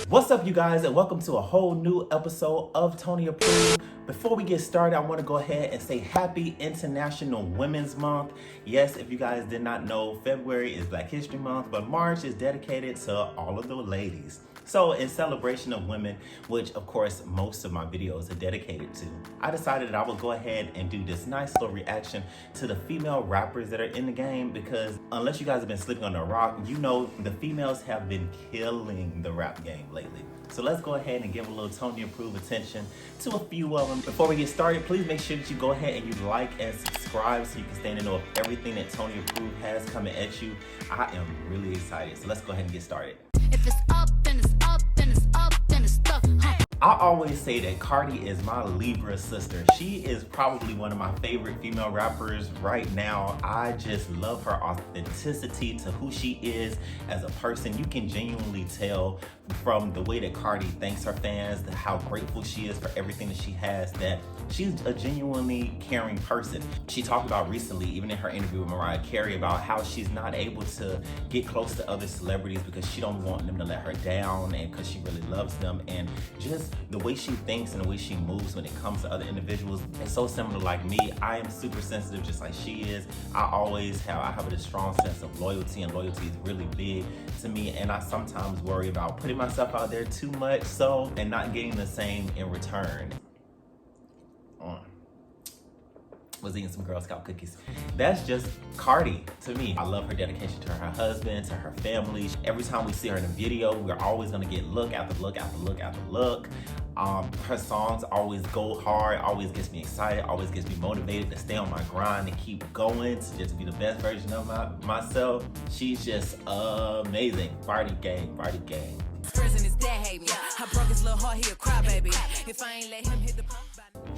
What's up, you guys, and welcome to a whole new episode of Tony Approved. Before we get started, I want to go ahead and say Happy International Women's Month. Yes, if you guys did not know, February is Black History Month, but March is dedicated to all of the ladies. So in celebration of women, which of course most of my videos are dedicated to, I decided that I would go ahead and do this nice little reaction to the female rappers that are in the game, because unless you guys have been sleeping on a rock, you know the females have been killing the rap game lately. So let's go ahead and give a little Tony Approved attention to a few of them. Before we get started, please make sure that you go ahead and you like and subscribe so you can stay in the know of everything that Tony Approved has coming at you. I am really excited. So let's go ahead and get started. If it's up, then it's up, then it's up, then it's stuck. I always say that Cardi is my Libra sister. She is probably one of my favorite female rappers right now. I just love her authenticity to who she is as a person. You can genuinely tell from the way that Cardi thanks her fans, how grateful she is for everything that she has, that she's a genuinely caring person. She talked about recently, even in her interview with Mariah Carey, about how she's not able to get close to other celebrities because she don't want them to let her down, and because she really loves them. And just the way she thinks and the way she moves when it comes to other individuals is so similar like me. I am super sensitive just like she is. I have a strong sense of loyalty, and loyalty is really big to me, and I sometimes worry about putting myself out there too much and not getting the same in return. Was eating some Girl Scout cookies. That's just Cardi to me. I love her dedication to her husband, to her family. Every time we see her in a video, we're always gonna get look after look after look after look. Her songs always go hard, always gets me excited, always gets me motivated to stay on my grind and keep going, to just be the best version of myself. She's just amazing. Party gang, party gang. His dad hate me. I broke his little heart, he a cry baby. If I ain't let him hit the pump.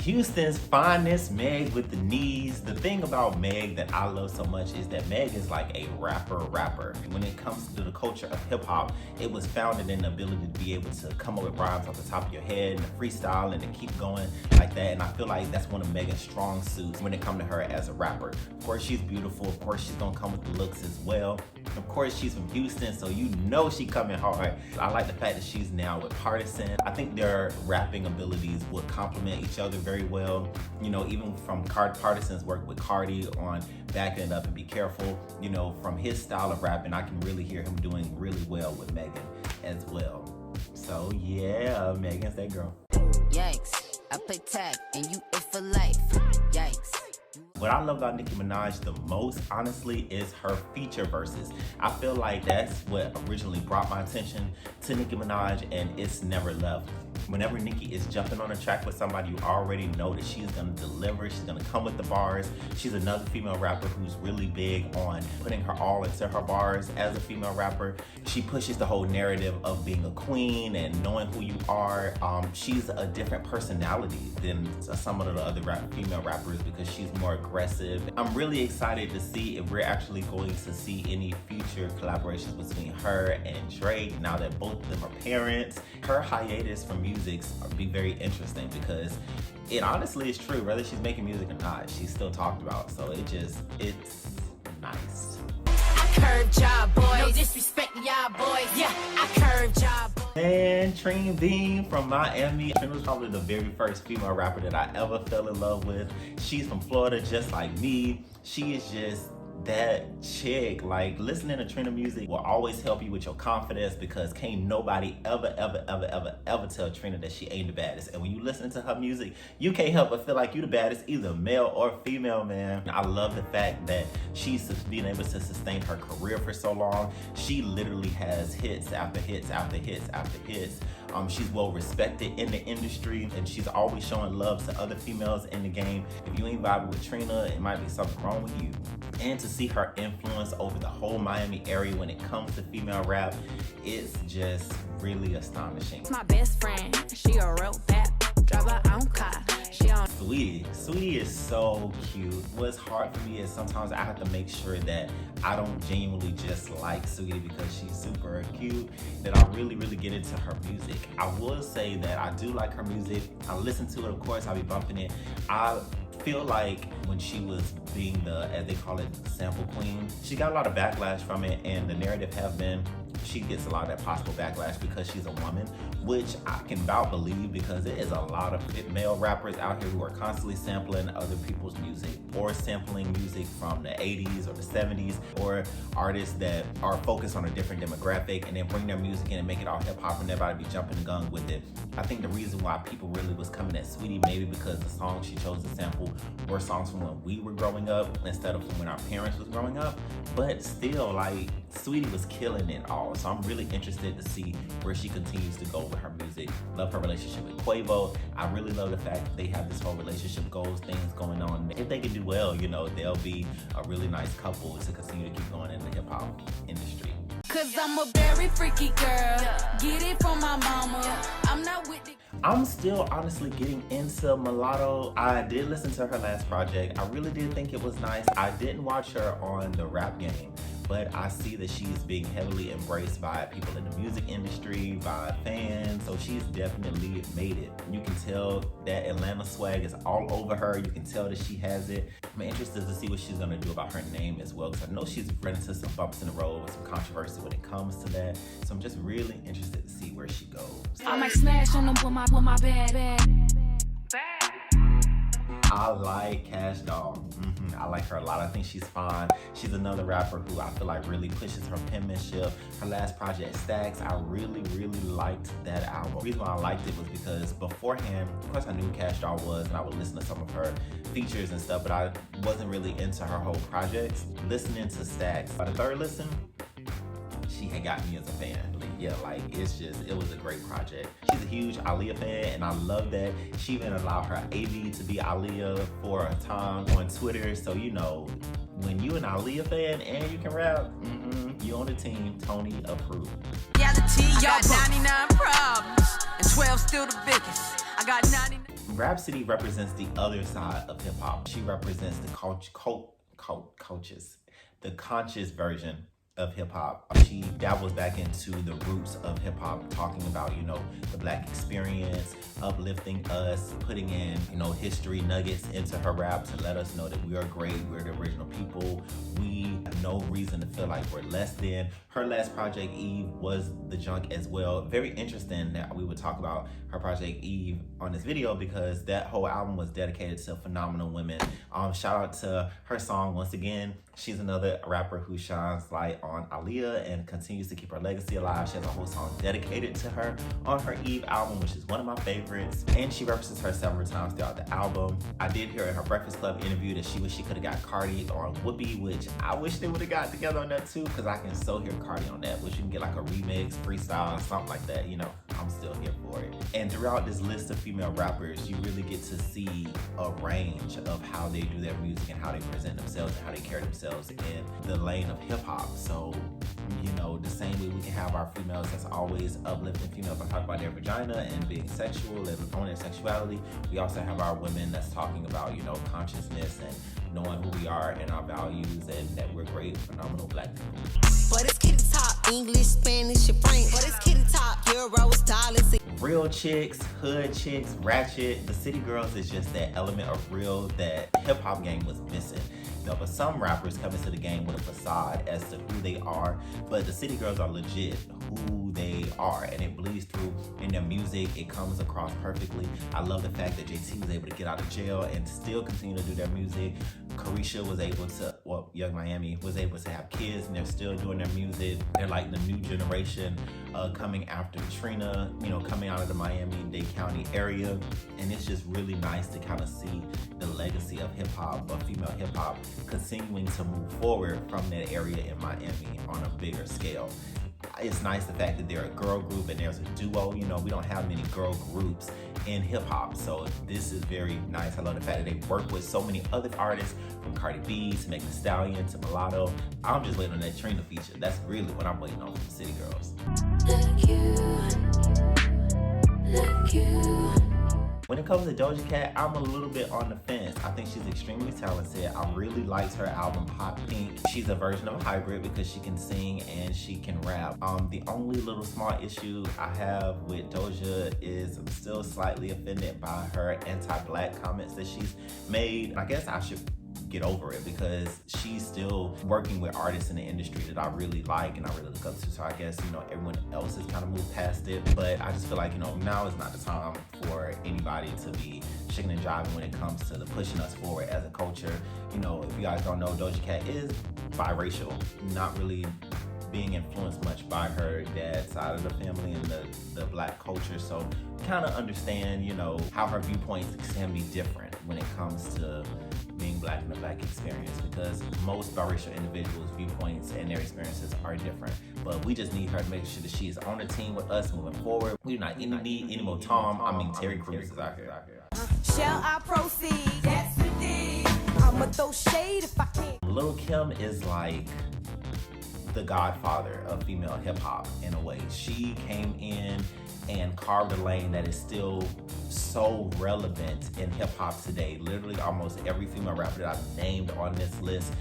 Houston's finest, Meg with the knees. The thing about Meg that I love so much is that Meg is like a rapper. When it comes to the culture of hip hop, it was founded in the ability to be able to come up with rhymes off the top of your head and to freestyle and to keep going like that. And I feel like that's one of Megan's strong suits when it comes to her as a rapper. Of course, she's beautiful. Of course, she's gonna come with the looks as well. Of course, she's from Houston, so you know she coming hard. I like the fact that she's now with Partisan. I think their rapping abilities would complement each other very well. You know, even from Partisan's work with Cardi on Backing It Up and Be Careful, you know, from his style of rapping, I can really hear him doing really well with Megan as well. So yeah, Megan's that girl. Yikes, I play tag and you it for life. Yikes. What I love about Nicki Minaj the most, honestly, is her feature verses. I feel like that's what originally brought my attention to Nicki Minaj, and it's never left. Whenever Nicki is jumping on a track with somebody, you already know that she's gonna deliver, she's gonna come with the bars. She's another female rapper who's really big on putting her all into her bars as a female rapper. She pushes the whole narrative of being a queen and knowing who you are. She's a different personality than some of the other female rappers because she's more aggressive. I'm really excited to see if we're actually going to see any future collaborations between her and Drake now that both of them are parents. Her hiatus from music be very interesting because it honestly is true. Whether she's making music or not, she's still talked about. So it's nice. I curved y'all boys. No disrespect y'all boys. Yeah, I curved y'all boys. And Trina Bean from Miami. Trina was probably the very first female rapper that I ever fell in love with. She's from Florida just like me. She is just that chick. Like, listening to Trina music will always help you with your confidence, because can't nobody ever tell Trina that she ain't the baddest. And when you listen to her music, you can't help but feel like you the baddest, either male or female, man. I love the fact that she's been able to sustain her career for so long. She literally has hits after hits after hits after hits. She's well respected in the industry, and she's always showing love to other females in the game. If you ain't vibing with Trina, it might be something wrong with you. And to see her influence over the whole Miami area when it comes to female rap, it's just really astonishing. My best friend, she a real bad, drive her own car. She on Sweetie is so cute. What's hard for me is sometimes I have to make sure that I don't genuinely just like Sweetie because she's super cute, that I really get into her music. I will say that I do like her music. I listen to it, of course, I'll be bumping it. I feel like when she was being the, as they call it, sample queen, she got a lot of backlash from it, and the narrative have been she gets a lot of that possible backlash because she's a woman, which I can about believe because there is a lot of male rappers out here who are constantly sampling other people's music or sampling music from the 80s or the 70s, or artists that are focused on a different demographic and then bring their music in and make it all hip hop and everybody be jumping the gun with it. I think the reason why people really was coming at Saweetie maybe because the songs she chose to sample were songs from when we were growing up instead of from when our parents was growing up. But still, like, Saweetie was killing it all. So I'm really interested to see where she continues to go with her music. Love her relationship with Quavo. I really love the fact that they have this whole relationship goals things going on. If they can do well, you know, they'll be a really nice couple to continue to keep going in the hip hop industry. Cause I'm a very freaky girl. Get it from my mama. I'm not with the. I'm still honestly getting into Mulatto. I did listen to her last project. I really did think it was nice. I didn't watch her on the Rap Game, but I see that she's being heavily embraced by people in the music industry, by fans, so she's definitely made it. You can tell that Atlanta swag is all over her. You can tell that she has it. I'm interested to see what she's gonna do about her name as well, because I know she's run into some bumps in the road with some controversy when it comes to that. So I'm just really interested to see where she goes. I might smash on them with my bad. I like Cash Doll. I like her a lot. I think she's fine. She's another rapper who I feel like really pushes her penmanship. Her last project, Stacks, I really liked that album. The reason why I liked it was because beforehand, of course I knew who Cash Doll was and I would listen to some of her features and stuff, but I wasn't really into her whole projects. Listening to Stacks, by the third listen, she had got me as a fan. Yeah, like it was a great project. She's a huge Aaliyah fan, and I love that she even allowed her AV to be Aaliyah for a time on Twitter. So you know, when you an Aaliyah fan and you can rap, you on the team. Tony approved. Reality, y'all got 99 problems, and 12 still the biggest. I got 99. Rhapsody represents the other side of hip hop. She represents the conscious version of hip hop. She dabbles back into the roots of hip hop, talking about, you know, the Black experience, uplifting us, putting in, you know, history nuggets into her rap to let us know that we are great, we're the original people, we have no reason to feel like we're less than. Her last project, Eve, was the junk as well. Very interesting that we would talk about her project Eve on this video because that whole album was dedicated to phenomenal women. Shout out to her song once again. She's another rapper who shines light on Aaliyah and continues to keep her legacy alive. She has a whole song dedicated to her on her Eve album, which is one of my favorites. And she references her several times throughout the album. I did hear in her Breakfast Club interview that she wish she could have got Cardi or Whoopi, which I wish they would have got together on that too, because I can so hear Cardi on that. Wish you can get like a remix, freestyle, something like that. You know, I'm still here for it. And throughout this list of female rappers, you really get to see a range of how they do their music and how they present themselves and how they carry themselves in the lane of hip hop. So, you know, the same way we can have our females that's always uplifting females and talk about their vagina and being sexual and owning their sexuality, we also have our women that's talking about, you know, consciousness and knowing who we are and our values and that we're great, phenomenal Black people. But it's kitty top, English, Spanish, and French. But it's kitty top, euros, dollars. Real chicks, hood chicks, ratchet. The City Girls is just that element of real that hip hop game was missing. You know, but some rappers come into the game with a facade as to who they are, but the City Girls are legit who they are, and it bleeds through in their music. It comes across perfectly. I love the fact that JT was able to get out of jail and still continue to do their music. Carisha was able to, well, Young Miami was able to have kids and they're still doing their music. They're like the new generation coming after Trina, you know, coming out of the Miami-Dade County area. And it's just really nice to kind of see the legacy of hip hop, of female hip hop, continuing to move forward from that area in Miami on a bigger scale. It's nice the fact that they're a girl group and there's a duo. You know, we don't have many girl groups in hip hop, so this is very nice. I love the fact that they work with so many other artists, from Cardi B to Megan Thee Stallion to Mulatto. I'm just waiting on that Trina feature. That's really what I'm waiting on from the City Girls. Look you. When it comes to Doja Cat, I'm a little bit on the fence. I think she's extremely talented. I really liked her album Hot Pink. She's a version of a hybrid because she can sing and she can rap. The only little small issue I have with Doja is I'm still slightly offended by her anti-Black comments that she's made. I guess I should get over it, because she's still working with artists in the industry that I really like and I really look up to. So I guess, you know, everyone else has kind of moved past it, but I just feel like, you know, now is not the time for anybody to be shaking and jiving when it comes to the pushing us forward as a culture. You know, if you guys don't know, Doja Cat is biracial, not really being influenced much by her dad's side of the family and the black culture. So kind of understand, you know, how her viewpoints can be different when it comes to being black in the black experience, because most biracial individuals' viewpoints and their experiences are different. But we just need her to make sure that she is on the team with us moving forward. We do not need any more Terry Crews is out here. Shall I proceed? Yes, indeed. I'ma throw shade if I can. Lil' Kim is like the godfather of female hip hop in a way. She came in and carved a lane that is still so relevant in hip hop today. Literally almost every female rapper that I've named on this list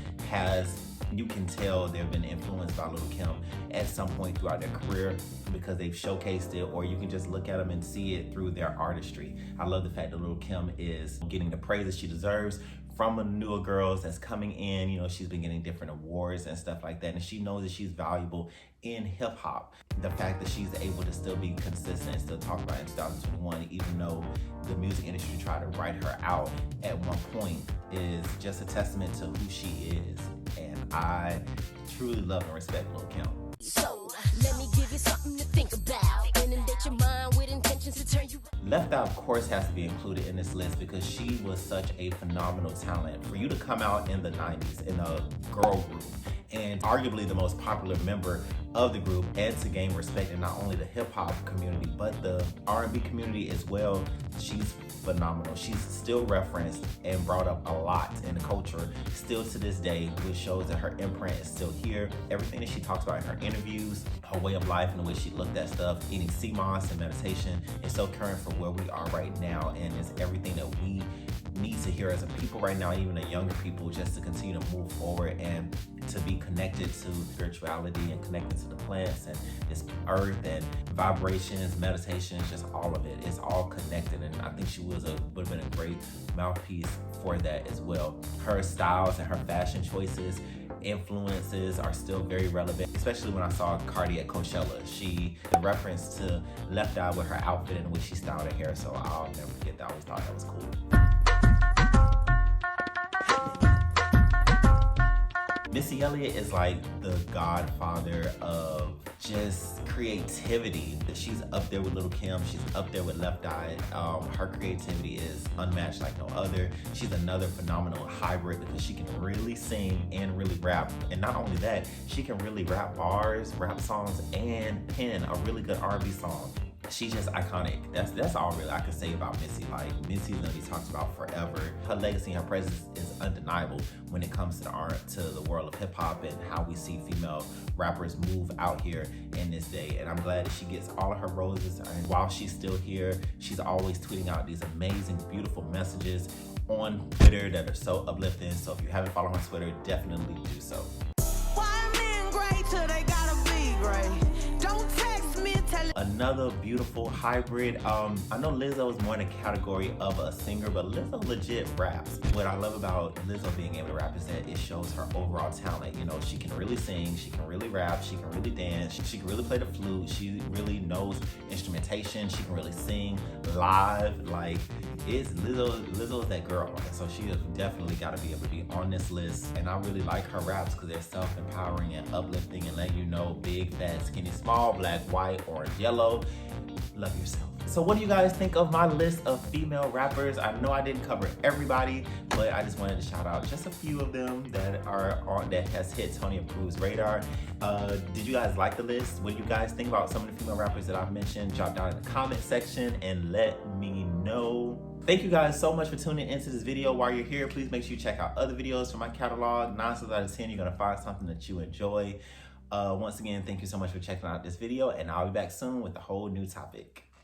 you can tell they've been influenced by Lil' Kim at some point throughout their career, because they've showcased it, or you can just look at them and see it through their artistry. I love the fact that Lil' Kim is getting the praise that she deserves from the newer girls that's coming in. You know, she's been getting different awards and stuff like that, and she knows that she's valuable in hip hop. The fact that she's able to still be consistent and still talk about it in 2021, even though the music industry tried to write her out at one point, is just a testament to who she is. And I truly love and respect Lil' Kim. So, let me give you something to think about. Inundate your mind with intentions to turn you. Left Eye, of course, has to be included in this list because she was such a phenomenal talent. For you to come out in the 90s in a girl group and arguably the most popular member of the group, and to gain respect in not only the hip hop community but the R&B community as well, she's phenomenal. She's still referenced and brought up a lot in the culture still to this day, which shows that her imprint is still here. Everything that she talks about in her interviews, her way of life and the way she looked at stuff, eating sea moss and meditation, is so current for where we are right now, and it's everything that we need to hear as a people right now, even the younger people, just to continue to move forward and to be connected to spirituality and connected to the plants and this earth and vibrations, meditations, just all of it. It's all connected, and I think she would have been a great mouthpiece for that as well. Her styles and her fashion choices, influences are still very relevant, especially when I saw Cardi at Coachella. The reference to Left Eye with her outfit and the way she styled her hair, so I'll never forget that. I always thought that was cool. Missy Elliott is like the godfather of just creativity. She's up there with Lil' Kim. She's up there with Left Eye. Her creativity is unmatched like no other. She's another phenomenal hybrid because she can really sing and really rap. And not only that, she can really rap bars, rap songs, and pen a really good R&B song. She's just iconic. That's all really I can say about Missy. Like, Missy's gonna be talked about forever. Her legacy and her presence is undeniable when it comes to the world of hip hop and how we see female rappers move out here in this day. And I'm glad that she gets all of her roses. And while she's still here, she's always tweeting out these amazing, beautiful messages on Twitter that are so uplifting. So if you haven't followed her on Twitter, definitely do so. Why men great till they gotta be great? Don't text me and tell Another beautiful hybrid. I know Lizzo is more in the category of a singer, but Lizzo legit raps. What I love about Lizzo being able to rap is that it shows her overall talent. You know, she can really sing, she can really rap, she can really dance, she can really play the flute, she really knows instrumentation, she can really sing live. Like, Lizzo is that girl, and so she has definitely got to be able to be on this list. And I really like her raps because they're self-empowering and uplifting and letting you know big, fat, skinny, small, black, white, orange, yellow. Love yourself. So what do you guys think of my list of female rappers? I know I didn't cover everybody, but I just wanted to shout out just a few of them that has hit Tony Approve's radar. Did you guys like the list? What do you guys think about some of the female rappers that I've mentioned? Drop down in the comment section and let me know. Thank you guys so much for tuning into this video. While you're here, please make sure you check out other videos from my catalog. 9 times out of 10, you're gonna find something that you enjoy. Once again, thank you so much for checking out this video, and I'll be back soon with a whole new topic.